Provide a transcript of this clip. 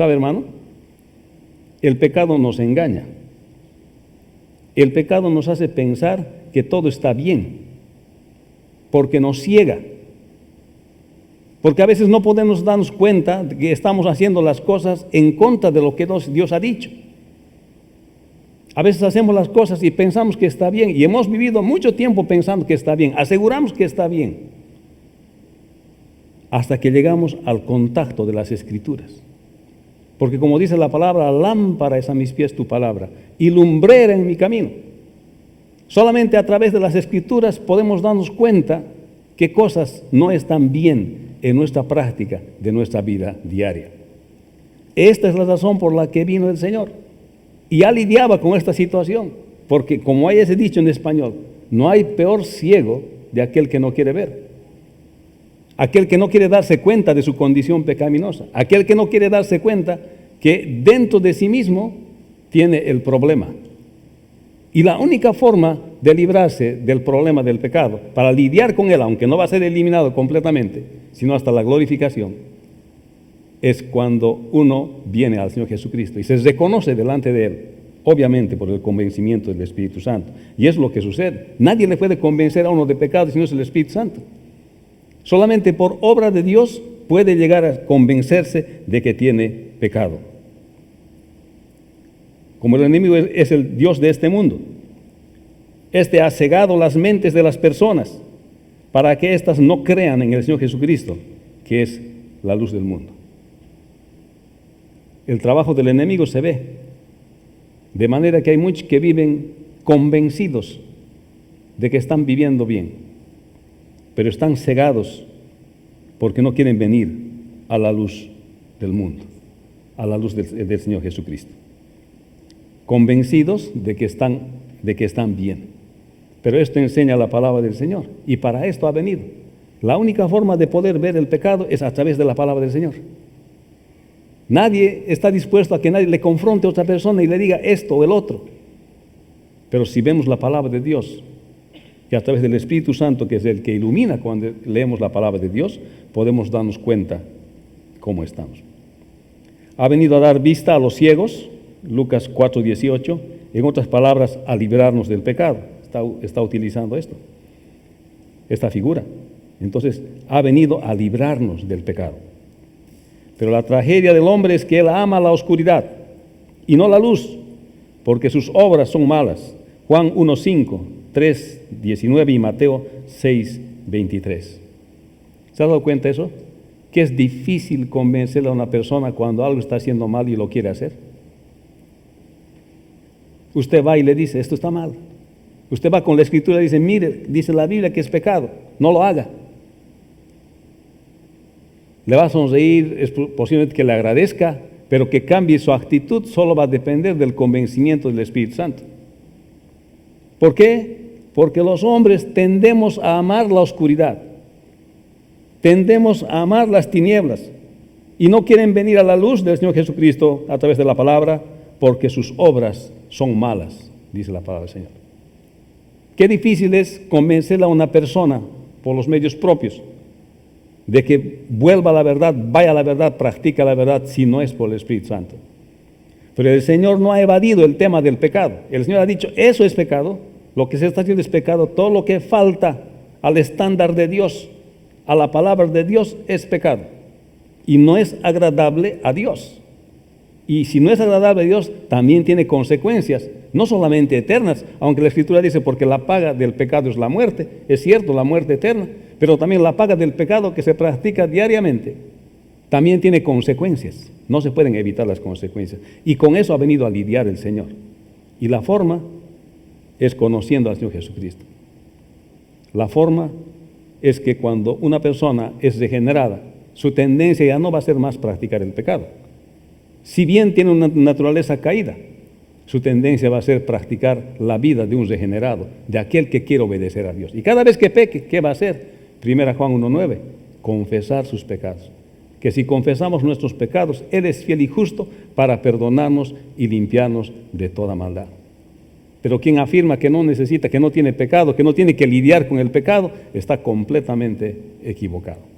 ¿Sabe, hermano? El pecado nos engaña. El pecado nos hace pensar que todo está bien, porque nos ciega. Porque a veces no podemos darnos cuenta de que estamos haciendo las cosas en contra de lo que Dios ha dicho. A veces hacemos las cosas y pensamos que está bien, y hemos vivido mucho tiempo pensando que está bien, aseguramos que está bien, hasta que llegamos al contacto de las Escrituras. Porque como dice la palabra, lámpara es a mis pies tu palabra y lumbrera en mi camino. Solamente a través de las Escrituras podemos darnos cuenta qué cosas no están bien en nuestra práctica de nuestra vida diaria. Esta es la razón por la que vino el Señor. Y ya lidiaba con esta situación, porque como hay ese dicho en español, no hay peor ciego de aquel que no quiere ver. Aquel que no quiere darse cuenta de su condición pecaminosa, aquel que no quiere darse cuenta que dentro de sí mismo tiene el problema. Y la única forma de librarse del problema del pecado, para lidiar con él, aunque no va a ser eliminado completamente, sino hasta la glorificación, es cuando uno viene al Señor Jesucristo y se reconoce delante de Él, obviamente por el convencimiento del Espíritu Santo. Y es lo que sucede. Nadie le puede convencer a uno de pecado si no es el Espíritu Santo. Solamente por obra de Dios puede llegar a convencerse de que tiene pecado. Como el enemigo es el Dios de este mundo, este ha cegado las mentes de las personas para que éstas no crean en el Señor Jesucristo, que es la luz del mundo. El trabajo del enemigo se ve, de manera que hay muchos que viven convencidos de que están viviendo bien, pero están cegados porque no quieren venir a la luz del mundo, a la luz del Señor Jesucristo. Convencidos de que están bien. Pero esto enseña la palabra del Señor, y para esto ha venido. La única forma de poder ver el pecado es a través de la palabra del Señor. Nadie está dispuesto a que nadie le confronte a otra persona y le diga esto o el otro. Pero si vemos la palabra de Dios, y a través del Espíritu Santo, que es el que ilumina cuando leemos la palabra de Dios, podemos darnos cuenta cómo estamos. Ha venido a dar vista a los ciegos, Lucas 4:18, en otras palabras, a librarnos del pecado. Está utilizando esta figura. Entonces, ha venido a librarnos del pecado. Pero la tragedia del hombre es que él ama la oscuridad y no la luz, porque sus obras son malas. Juan 1:5, 3:19 y Mateo 6:23. ¿Se ha dado cuenta de eso? Que es difícil convencer a una persona cuando algo está haciendo mal y lo quiere hacer. Usted va y le dice, esto está mal. Usted va con la Escritura y dice, mire, dice la Biblia que es pecado, no lo haga. Le va a sonreír, es posiblemente que le agradezca, pero que cambie su actitud solo va a depender del convencimiento del Espíritu Santo. ¿Por qué? Porque los hombres tendemos a amar la oscuridad, tendemos a amar las tinieblas y no quieren venir a la luz del Señor Jesucristo a través de la palabra, porque sus obras son malas, dice la palabra del Señor. Qué difícil es convencer a una persona por los medios propios de que vuelva a la verdad, vaya a la verdad, practica la verdad, si no es por el Espíritu Santo. Pero el Señor no ha evadido el tema del pecado. El Señor ha dicho, eso es pecado, lo que se está haciendo es pecado, todo lo que falta al estándar de Dios, a la palabra de Dios, es pecado. Y no es agradable a Dios. Y si no es agradable a Dios, también tiene consecuencias, no solamente eternas, aunque la Escritura dice, porque la paga del pecado es la muerte, es cierto, la muerte eterna, pero también la paga del pecado que se practica diariamente, también tiene consecuencias, no se pueden evitar las consecuencias. Y con eso ha venido a lidiar el Señor. Y la forma es conociendo al Señor Jesucristo. La forma es que cuando una persona es regenerada, su tendencia ya no va a ser más practicar el pecado. Si bien tiene una naturaleza caída, su tendencia va a ser practicar la vida de un regenerado, de aquel que quiere obedecer a Dios. Y cada vez que peque, ¿qué va a hacer? 1 Juan 1:9, confesar sus pecados. Que si confesamos nuestros pecados, Él es fiel y justo para perdonarnos y limpiarnos de toda maldad. Pero quien afirma que no necesita, que no tiene pecado, que no tiene que lidiar con el pecado, está completamente equivocado.